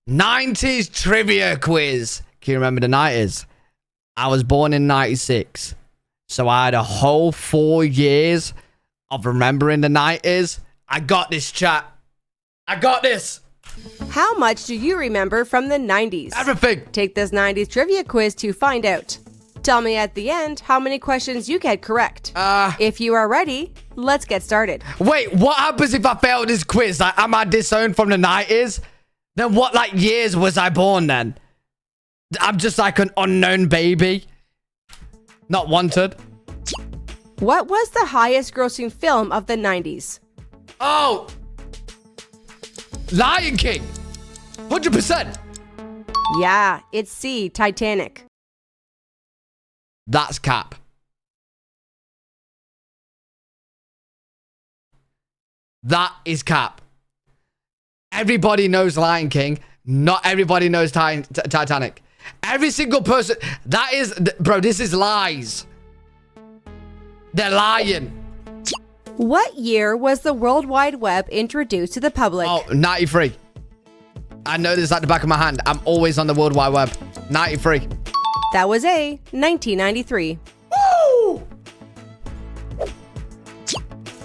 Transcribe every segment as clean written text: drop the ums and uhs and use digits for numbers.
90s trivia quiz. Can you remember the 90s? I was born in 96. So I had a whole 4 years of remembering the 90s. I got this, chat. I got this. How much do you remember from the 90s? Everything. Take this 90s trivia quiz to find out. Tell me at the end how many questions you get correct. If you are ready, let's get started. Wait, what happens if I fail this quiz? Like, am I disowned from the 90s? Then what, like, years was I born then? I'm just like an unknown baby. Not wanted. What was the highest grossing film of the 90s? Oh! Lion King. 100%. Yeah, it's C, Titanic. That's cap. That is cap. Everybody knows Lion King. Not everybody knows Titanic. Every single person. That is... Bro, this is lies. They're lying. What year was the World Wide Web introduced to the public? Oh, 93. I know this like the back of my hand. I'm always on the World Wide Web. 93. That was A, 1993. Woo!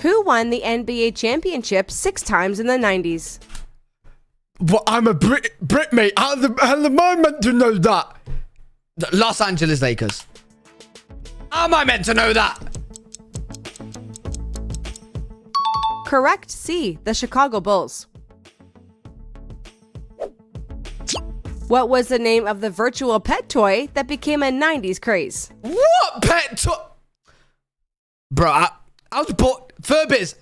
Who won the NBA championship 6 times in the 90s? Well, I'm a Brit, mate. How am I meant to know that? The Los Angeles Lakers. How am I meant to know that? Correct, C, the Chicago Bulls. What was the name of the virtual pet toy that became a 90s craze? What pet toy? Bro, I was born... Furbiz.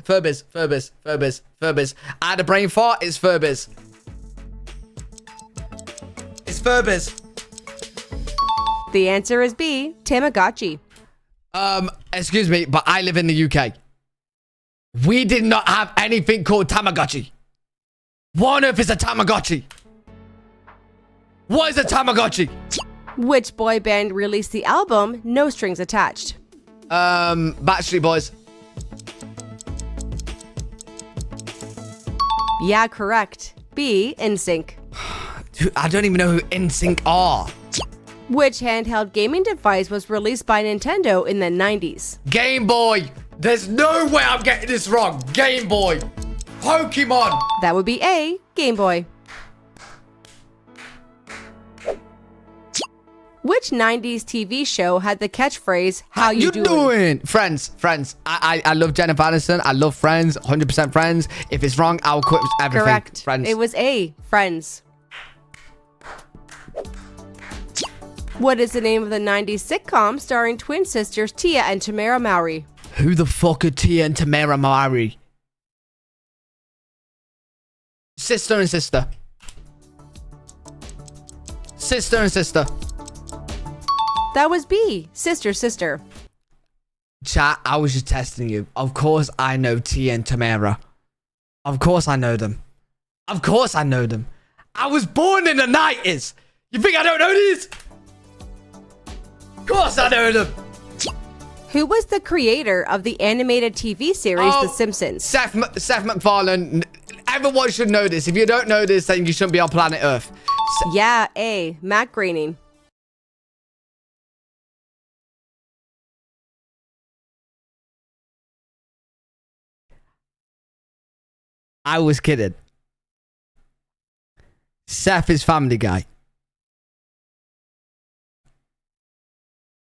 I had a brain fart. It's Furbiz. It's Furbiz. The answer is B, Tamagotchi. Excuse me, but I live in the UK. We did not have anything called Tamagotchi. What on earth is a Tamagotchi? What is a Tamagotchi? Which boy band released the album No Strings Attached? Backstreet Boys. Yeah, correct. B, NSYNC. Dude, I don't even know who NSYNC are. Which handheld gaming device was released by Nintendo in the 90s? Game Boy. There's no way I'm getting this wrong. Game Boy. Pokemon. That would be A, Game Boy. Which 90s TV show had the catchphrase, How you doing? Friends. I love Jennifer Aniston. I love Friends. 100% Friends. If it's wrong, I'll quit everything. Correct. Friends. It was A, Friends. What is the name of the 90s sitcom starring twin sisters Tia and Tamara Mowry? Who the fuck are Tia and Tamara Mowry? Sister and sister. Sister and sister. That was B, Sister. Chat, I was just testing you. Of course I know Tia and Tamara. Of course I know them. Of course I know them. I was born in the 90s. You think I don't know these? Of course I know them. Who was the creator of the animated TV series The Simpsons? Seth MacFarlane. Everyone should know this. If you don't know this, then you shouldn't be on planet Earth. Yeah, A, Matt Groening. I was kidding. Seth is Family Guy.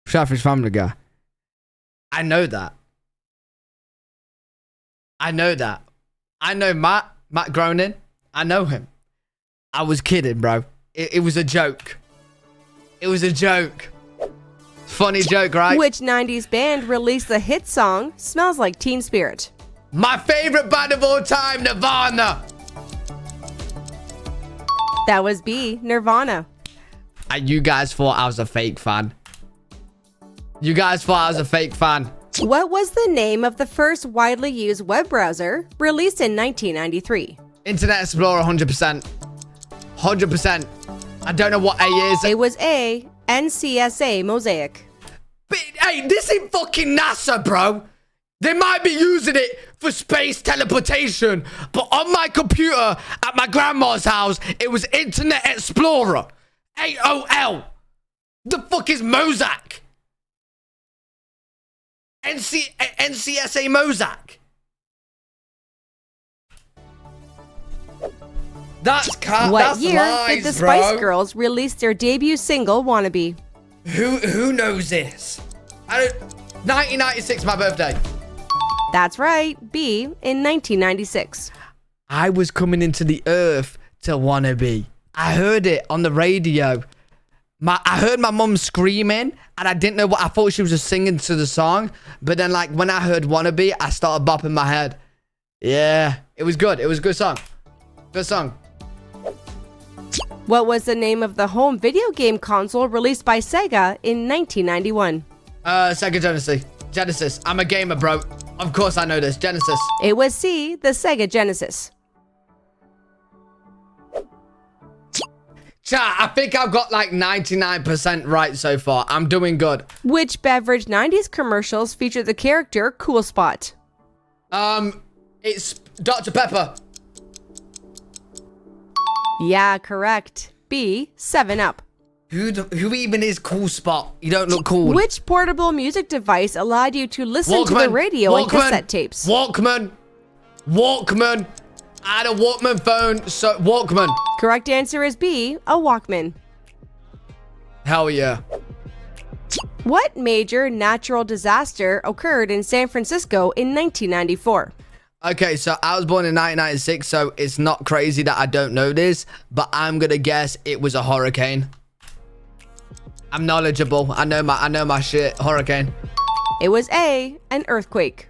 Seth is Family Guy. I know that. I know Matt Groening. I know him. I was kidding, bro. It was a joke. It was a joke. Funny joke, right? Which 90s band released the hit song Smells Like Teen Spirit? My favorite band of all time, Nirvana. That was B, Nirvana. You guys thought I was a fake fan. What was the name of the first widely used web browser released in 1993? Internet Explorer, 100%. 100%. I don't know what A is. It was A, NCSA Mosaic. But, hey, this ain't fucking NASA, bro. They might be using it for space teleportation, but on my computer at my grandma's house, it was Internet Explorer. AOL. The fuck is Mozak? NCSA Mozak. What year lies, did the bro. Spice Girls release their debut single, Wannabe? Who knows this? 1996, my birthday. That's right. B, in 1996. I was coming into the earth to Wannabe. I heard it on the radio. I heard my mum screaming, and I didn't know what. I thought she was just singing to the song. But then, like, when I heard Wannabe, I started bopping my head. Yeah, it was good. It was a good song. Good song. What was the name of the home video game console released by Sega in 1991? Sega Genesis. Genesis. I'm a gamer, bro. Of course I know this. Genesis. It was C, the Sega Genesis. Chat, I think I've got like 99% right so far. I'm doing good. Which beverage 90s commercials feature the character Cool Spot? It's Dr. Pepper. Yeah, correct. B, 7-Up. Who even is Cool Spot? You don't look cool. Which portable music device allowed you to listen to the radio and cassette tapes? Walkman. I had a Walkman phone, so Walkman. Correct answer is B, a Walkman. Hell yeah. What major natural disaster occurred in San Francisco in 1994? Okay, so I was born in 1996, so it's not crazy that I don't know this, but I'm gonna guess it was a hurricane. I'm knowledgeable. I know my shit. Hurricane. It was A, an earthquake.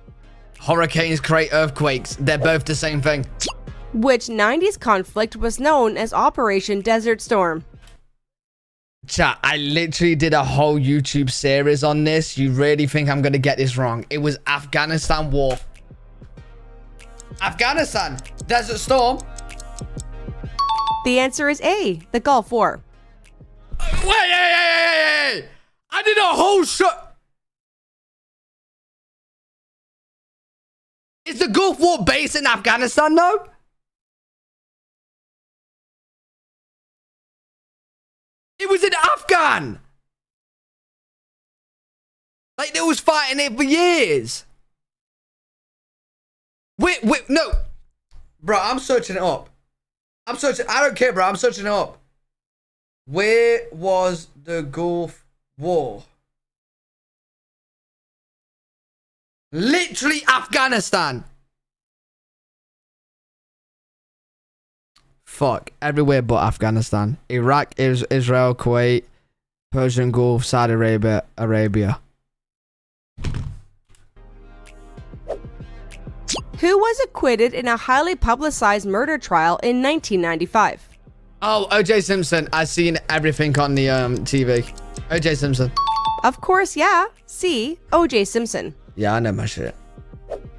Hurricanes create earthquakes. They're both the same thing. Which 90s conflict was known as Operation Desert Storm? Chat, I literally did a whole YouTube series on this. You really think I'm gonna get this wrong? It was Afghanistan War. Afghanistan. Desert Storm. The answer is A, the Gulf War. Wait. I did a whole show. Is the Gulf War based in Afghanistan, though? It was in Afghan. Like, they was fighting it for years. Wait, no. Bro, I'm searching it up. I don't care, bro. I'm searching it up. Where was the Gulf War? Literally Afghanistan. Fuck. Everywhere but Afghanistan. Iraq, Israel, Kuwait, Persian Gulf, Saudi Arabia. Who was acquitted in a highly publicized murder trial in 1995? Oh, O.J. Simpson. I've seen everything on the TV. O.J. Simpson. Of course, yeah. C, O.J. Simpson. Yeah, I know my shit.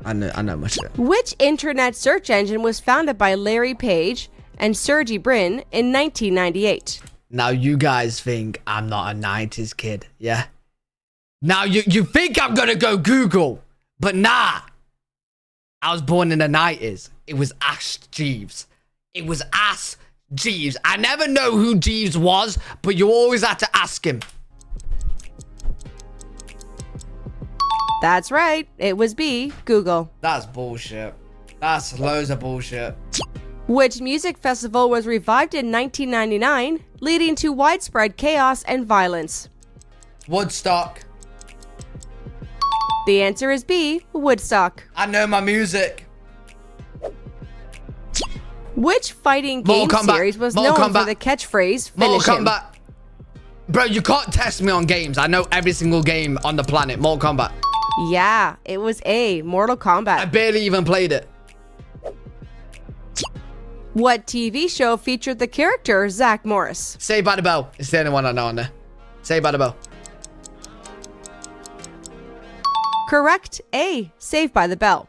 I know my shit. Which internet search engine was founded by Larry Page and Sergey Brin in 1998? Now you guys think I'm not a 90s kid, yeah? Now you think I'm gonna go Google, but nah. I was born in the 90s. It was Ash Jeeves. Jeeves. I never know who Jeeves was, but you always had to ask him. That's right. It was B, Google. That's bullshit. That's loads of bullshit. Which music festival was revived in 1999, leading to widespread chaos and violence? Woodstock. The answer is B, Woodstock. I know my music. Which fighting game series was known for the catchphrase, finish him? Mortal Kombat. Bro, you can't test me on games. I know every single game on the planet. Mortal Kombat. Yeah, it was A, Mortal Kombat. I barely even played it. What TV show featured the character Zach Morris? Saved by the Bell. It's the only one I know on there. Saved by the Bell. Correct. A, Saved by the Bell.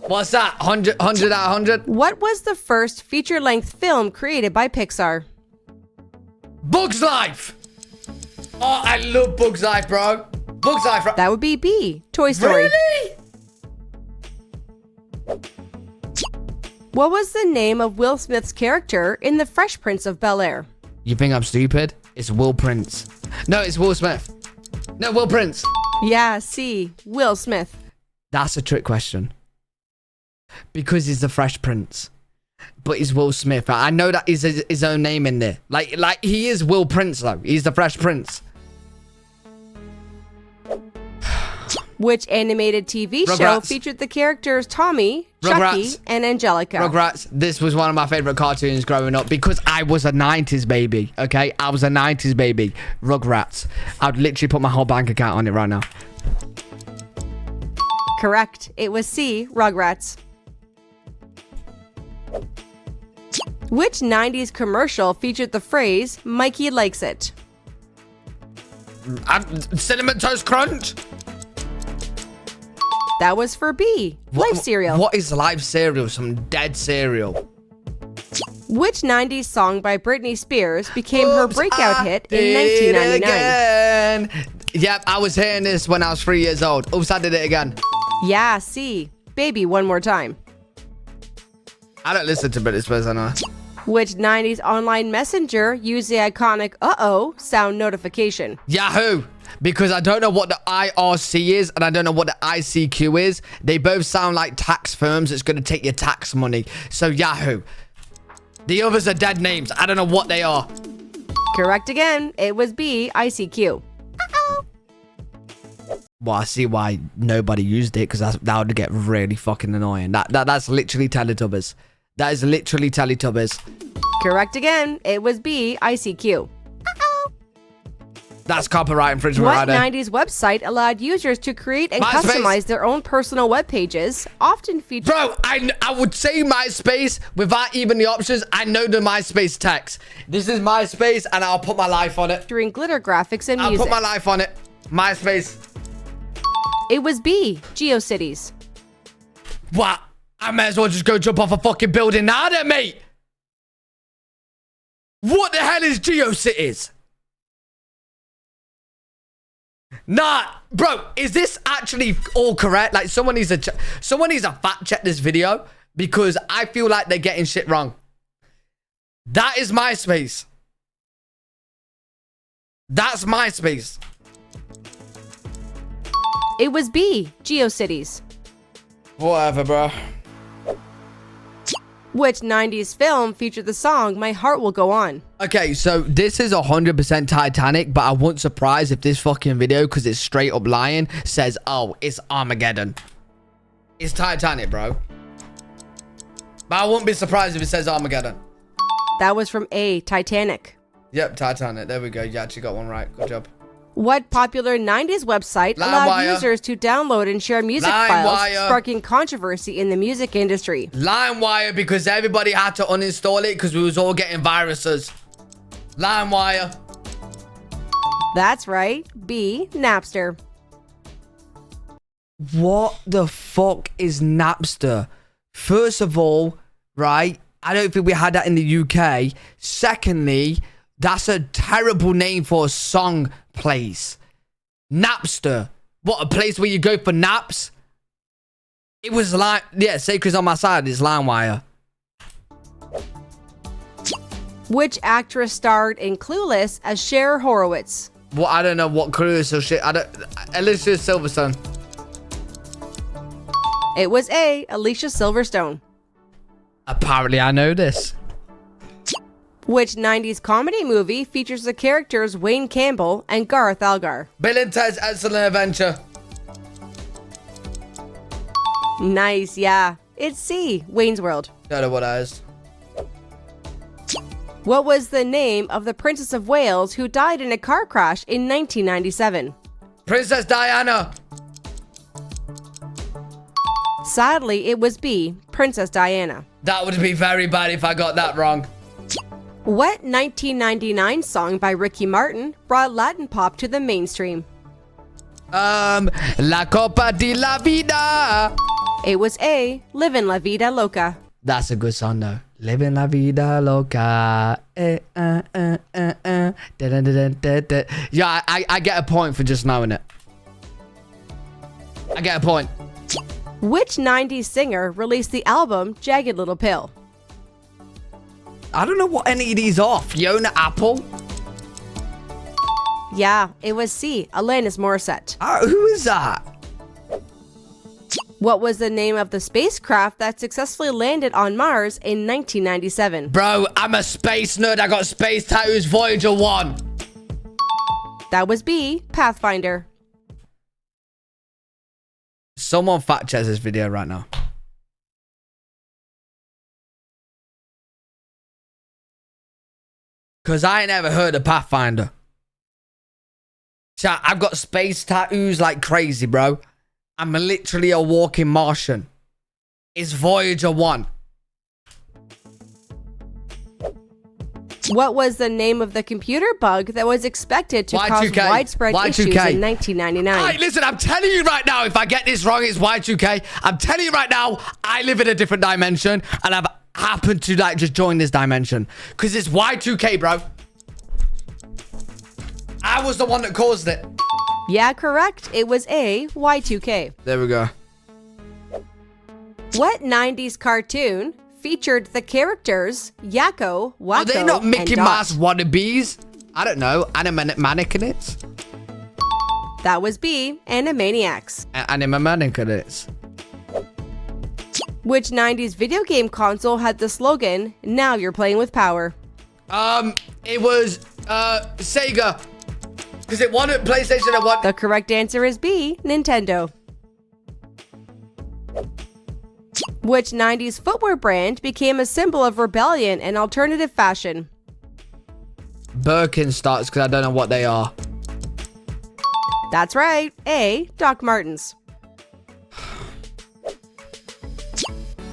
What's that? 100 out of 100? What was the first feature-length film created by Pixar? Bug's Life. Oh, I love Bug's Life, bro. Bugs Life. That would be B. Toy Story. Really? What was the name of Will Smith's character in The Fresh Prince of Bel-Air? You think I'm stupid? It's Will Prince. No, it's Will Smith. No, Will Prince. Yeah, C. Will Smith. That's a trick question. Because he's the Fresh Prince. But he's Will Smith. I know that is his own name in there. Like he is Will Prince though. He's the Fresh Prince. Which animated TV show Rugrats. featured the characters Tommy, Chucky, Rugrats. and Angelica? Rugrats. This was one of my favorite cartoons growing up because I was a 90's baby. Okay, I was a 90's baby. Rugrats. I'd literally put my whole bank account on it right now. Correct. It was C. Rugrats. Which 90s commercial featured the phrase "Mikey likes it"? Cinnamon Toast Crunch. That was for B. Life cereal. What is Life cereal? Some dead cereal. Which 90s song by Britney Spears became her breakout hit in Did 1999? Again. Yep, I was hearing this when I was 3 years old. Oops, I did it again. Yeah, C. Baby One More Time. I don't listen to Britney Spears, I know. Which 90s online messenger used the iconic "uh-oh" sound notification? Yahoo! Because I don't know what the IRC is and I don't know what the ICQ is. They both sound like tax firms that's going to take your tax money. So Yahoo. The others are dead names. I don't know what they are. Correct again. It was B. ICQ. Well, I see why nobody used it because that would get really fucking annoying. That's literally Teletubbies. That is literally Teletubbies. Correct again. It was B. ICQ. That's copyright infringement What right there. 90s website allowed users to create and MySpace. customize their own personal web pages, often featuring... Bro, I would say MySpace without even the options. I know the MySpace text. This is MySpace and I'll put my life on it. glitter graphics and I'll music. put my life on it. MySpace. It was B. GeoCities. What? I may as well just go jump off a fucking building now then, mate. What the hell is GeoCities? Nah, bro, is this actually all correct? Like, someone needs to fact check this video because I feel like they're getting shit wrong. That is MySpace. That's MySpace. It was B. GeoCities. Whatever, bro. Which 90s film featured the song "My Heart Will Go On"? Okay, so this is 100% Titanic, but I wouldn't surprise if this fucking video, because it's straight up lying, says, oh, it's Armageddon. It's Titanic, bro. But I wouldn't be surprised if it says Armageddon. That was from A. Titanic. Yep, Titanic. There we go. You actually got one right. Good job. What popular 90s website allowed users to download and share music files, sparking controversy in the music industry? LimeWire, because everybody had to uninstall it because we was all getting viruses. LimeWire. That's right. B. Napster. What the fuck is Napster? First of all, right, I don't think we had that in the UK. Secondly, that's a terrible name for a song place. Napster. What, a place where you go for naps? It was like, yeah, Sacred's on my side. It's LimeWire. Which actress starred in Clueless as Cher Horowitz? Well, I don't know what Clueless or shit. Alicia Silverstone. It was A. Alicia Silverstone. Apparently, I know this. Which 90s comedy movie features the characters Wayne Campbell and Garth Algar? Bill and Ted's Excellent Adventure. Nice, yeah. It's C. Wayne's World. Don't know what that is. What was the name of the Princess of Wales who died in a car crash in 1997? Princess Diana. Sadly, it was B. Princess Diana. That would be very bad if I got that wrong. What 1999 song by Ricky Martin brought Latin pop to the mainstream? La Copa de la Vida. It was A. Livin' La Vida Loca. That's a good song though. Living la vida loca. Da, da, da, da, da. Yeah, I get a point for just knowing it. I get a point. Which 90s singer released the album Jagged Little Pill? I don't know what any of these are. Fiona Apple? Yeah, it was C. Alanis Morissette. Who is that? What was the name of the spacecraft that successfully landed on Mars in 1997? Bro, I'm a space nerd. I got space tattoos. Voyager 1. That was B. Pathfinder. Someone fact checks this video right now. Because I ain't never heard of Pathfinder. Chat, I've got space tattoos like crazy, bro. I'm literally a walking Martian. It's Voyager 1. What was the name of the computer bug that was expected to cause Y2K. widespread Y2K. issues in 1999? All right, listen, I'm telling you right now, if I get this wrong, it's Y2K. I'm telling you right now, I live in a different dimension, and I've happened to like just join this dimension. Because it's Y2K, bro. I was the one that caused it. Yeah, correct. It was A. Y2K. There we go. What 90s cartoon featured the characters Yakko, Wacko, Are they not Mickey and Dot? Mouse wannabes? I don't know. Animaniacs? That was B. Animaniacs. Animaniacs. Which 90s video game console had the slogan, "Now you're playing with power"? It was Sega. Because it won at PlayStation and won. The correct answer is B. Nintendo. Which 90s footwear brand became a symbol of rebellion and alternative fashion? Birkenstocks, because I don't know what they are. That's right. A. Doc Martens.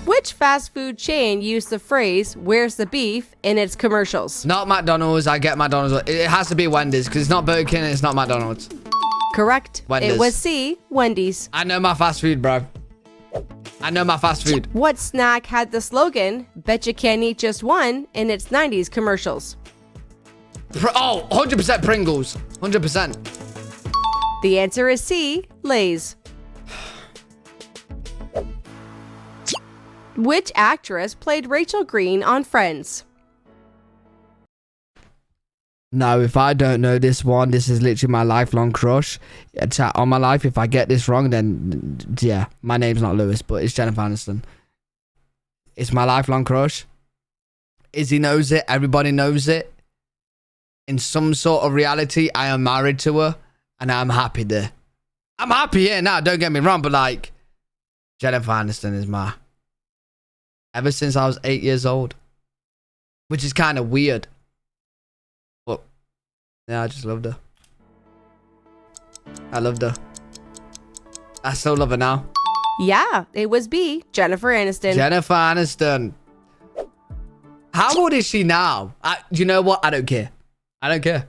Which fast food chain used the phrase, "Where's the beef," in its commercials? Not McDonald's. I get McDonald's. It has to be Wendy's because it's not Burger King and it's not McDonald's. Correct. Wendy's. It was C. Wendy's. I know my fast food, bro. I know my fast food. What snack had the slogan, "Bet you can't eat just one," in its 90s commercials? 100% Pringles. 100%. The answer is C. Lay's. Which actress played Rachel Green on Friends? No, if I don't know this one, this is literally my lifelong crush. Chat, on my life, if I get this wrong, then yeah, my name's not Lewis, but it's Jennifer Aniston. It's my lifelong crush. Izzy knows it. Everybody knows it. In some sort of reality, I am married to her, and I'm happy there. I'm happy here now, don't get me wrong, but like, Jennifer Aniston is my... Ever since I was 8 years old. Which is kind of weird. But, yeah, I just loved her. I loved her. I still love her now. Yeah, it was B. Jennifer Aniston. Jennifer Aniston. How old is she now? You know what? I don't care. I don't care.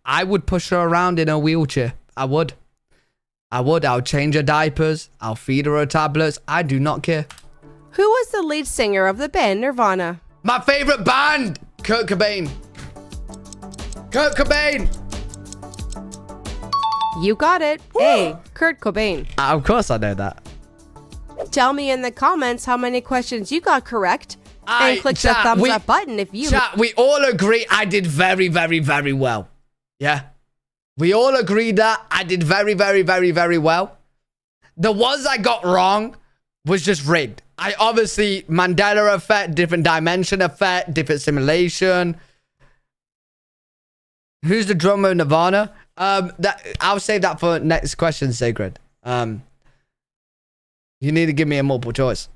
I would push her around in a wheelchair. I would. I'll change her diapers. I'll feed her tablets. I do not care. Who was the lead singer of the band Nirvana? My favorite band. Kurt Cobain. Kurt Cobain. You got it. Woo! A. Kurt Cobain. Of course I know that. Tell me in the comments how many questions you got correct. And click the thumbs up button if you... Chat, we all agree I did very, very, very well. Yeah. We all agree that I did very, very, very, very well. The ones I got wrong was just rigged. I obviously, Mandela effect, different dimension effect, different simulation. Who's the drummer in Nirvana? I'll save that for next question, Sacred. You need to give me a multiple choice.